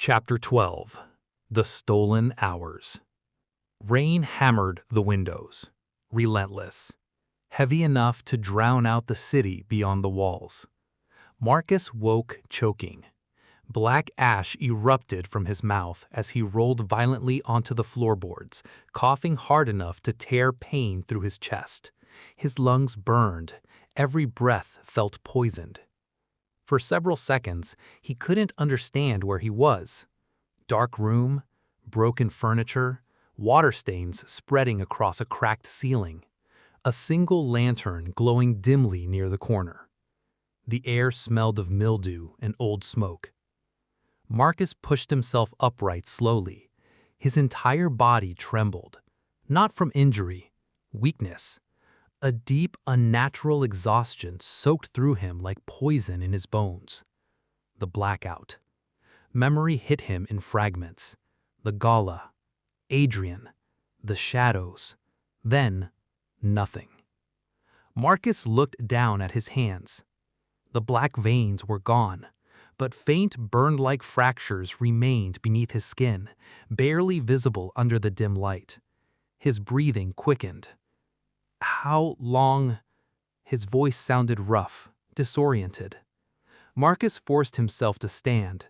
Chapter 12. The Stolen Hours. Rain hammered the windows, relentless, heavy enough to drown out the city beyond the walls. Marcus woke choking. Black ash erupted from his mouth as he rolled violently onto the floorboards, coughing hard enough to tear pain through his chest. His lungs burned. Every breath felt poisoned. For several seconds, he couldn't understand where he was. Dark room, broken furniture, water stains spreading across a cracked ceiling. A single lantern glowing dimly near the corner. The air smelled of mildew and old smoke. Marcus pushed himself upright slowly. His entire body trembled, not from injury, weakness. A deep, unnatural exhaustion soaked through him like poison in his bones. The blackout. Memory hit him in fragments. The gala, Adrian, the shadows. Then, nothing. Marcus looked down at his hands. The black veins were gone, but faint burned-like fractures remained beneath his skin, barely visible under the dim light. His breathing quickened. How long? His voice sounded rough, disoriented. Marcus forced himself to stand.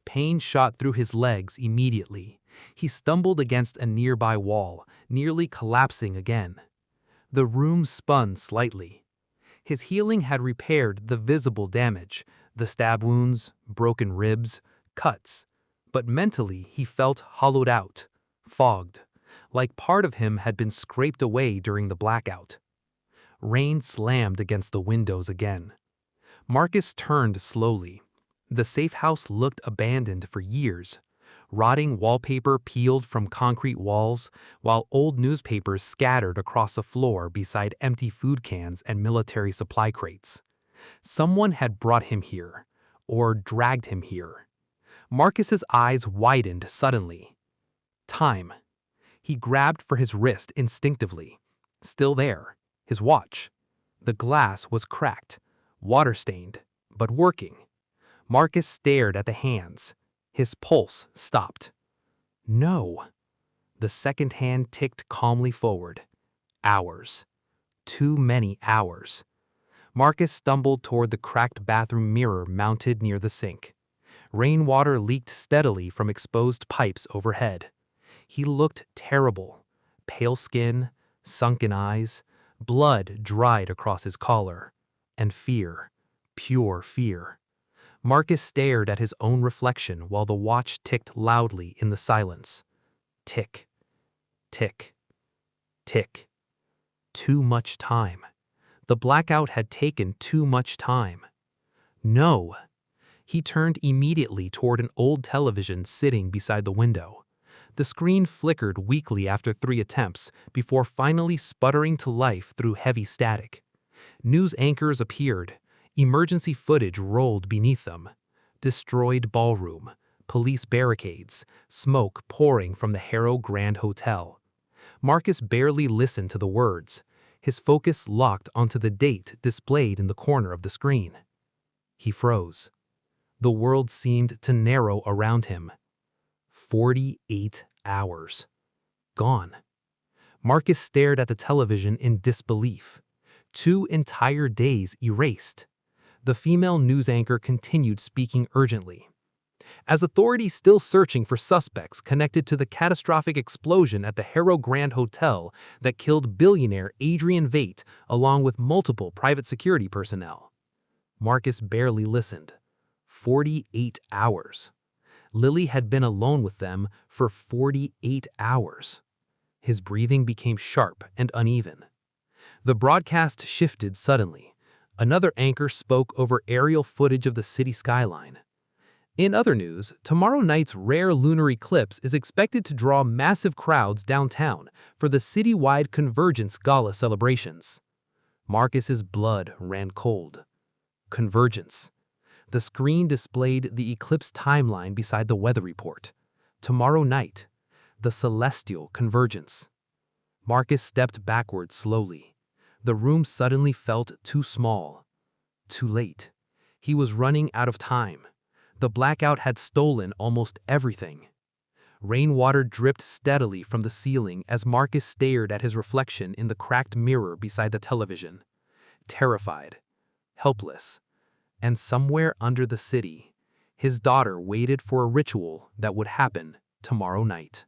Pain shot through his legs immediately. He stumbled against a nearby wall, nearly collapsing again. The room spun slightly. His healing had repaired the visible damage, the stab wounds, broken ribs, cuts. But mentally he felt hollowed out, fogged, like part of him had been scraped away during the blackout. Rain slammed against the windows again. Marcus turned slowly. The safe house looked abandoned for years. Rotting wallpaper peeled from concrete walls, while old newspapers scattered across the floor beside empty food cans and military supply crates. Someone had brought him here, or dragged him here. Marcus's eyes widened suddenly. Time. He grabbed for his wrist instinctively. Still there. His watch. The glass was cracked, water-stained, but working. Marcus stared at the hands. His pulse stopped. No. The second hand ticked calmly forward. Hours. Too many hours. Marcus stumbled toward the cracked bathroom mirror mounted near the sink. Rainwater leaked steadily from exposed pipes overhead. He looked terrible. Pale skin, sunken eyes, blood dried across his collar. And fear. Pure fear. Marcus stared at his own reflection while the watch ticked loudly in the silence. Tick. Tick. Tick. Too much time. The blackout had taken too much time. No. He turned immediately toward an old television sitting beside the window. The screen flickered weakly after 3 attempts before finally sputtering to life through heavy static. News anchors appeared. Emergency footage rolled beneath them. Destroyed ballroom, police barricades, smoke pouring from the Harrow Grand Hotel. Marcus barely listened to the words. His focus locked onto the date displayed in the corner of the screen. He froze. The world seemed to narrow around him. 48 hours. Gone. Marcus stared at the television in disbelief. 2 entire days erased. The female news anchor continued speaking urgently. As authorities still searching for suspects connected to the catastrophic explosion at the Harrow Grand Hotel that killed billionaire Adrian along with multiple private security personnel. Marcus barely listened. 48 hours. Lily had been alone with them for 48 hours. His breathing became sharp and uneven. The broadcast shifted suddenly. Another anchor spoke over aerial footage of the city skyline. In other news, tomorrow night's rare lunar eclipse is expected to draw massive crowds downtown for the citywide Convergence Gala celebrations. Marcus's blood ran cold. Convergence. The screen displayed the eclipse timeline beside the weather report. Tomorrow night, the celestial convergence. Marcus stepped backward slowly. The room suddenly felt too small. Too late. He was running out of time. The blackout had stolen almost everything. Rainwater dripped steadily from the ceiling as Marcus stared at his reflection in the cracked mirror beside the television. Terrified, helpless, and somewhere under the city, his daughter waited for a ritual that would happen tomorrow night.